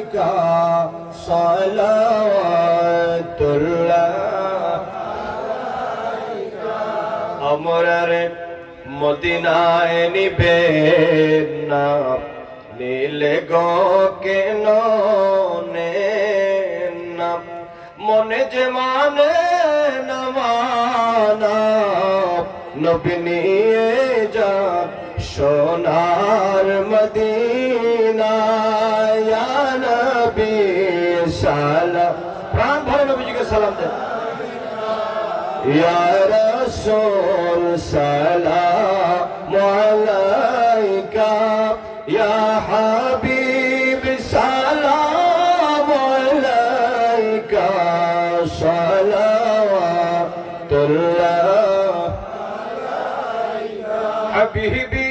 আলাইকা সালাওয়াতুল্লাহ আমরার মদিনায় নিবে না নীলে গো কেন না মনে যে মানে না মানা নবী নিয়ে যা সোনার মদিনা ইয়া নবী সালাম প্রাণ ভরে নবীজিকে সালাম দেন ইয়া রাসূল সালাম আলাইকা ইয়া হাবিব সালাম আলাইকা সালাওয়াতুল্লাহ হাবিবি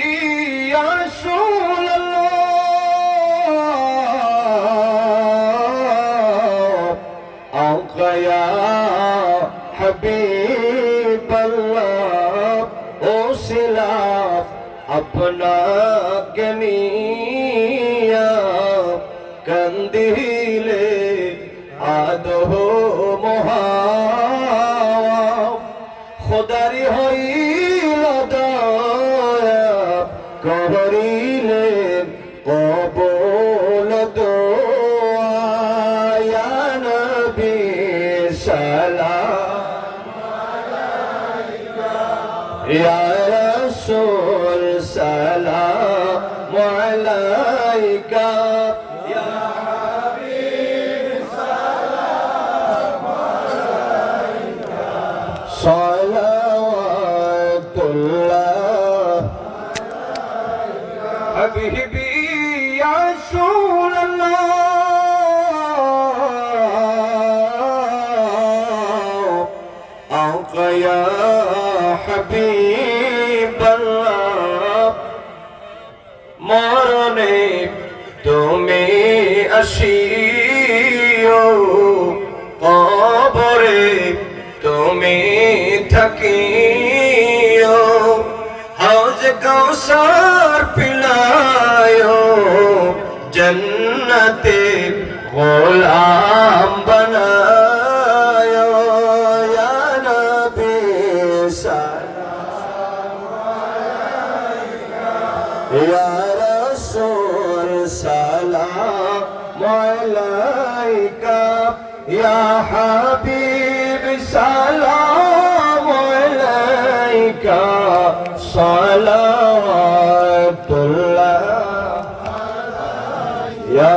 ইয়া রাসূলুল্লাহ আকা ইয়া হাবিব আল্লাহ ওসিলা আপনাকে নিয়া কন্দিলে আদো মহাওয়া খোদারি হইল দয়া করিলে কবুল দোয়া ইয়া নবী সালাম আলাইকা ইয়া রাসূল সালাম আলাইকা ইয়া হাবিব সালাম আলাইকা সালাওয়াতুল্লাহ হাবিবি ইয়া রাসূলুল্লাহ আকা ইয়া হাবিব আল্লাহ মরণে তুমি আসিও কবরে তুমি থাকিও হাউজ কাউসার পিলায়ো জন্নতে গোলাম বানায়ো ইয়া নবী সালাম আলাইকা ইয়া রাসূল সালাম আলাইকা ইয়া হাবিব সালাম আলাইকা সালাওয়াতুল্লাহ ইয়া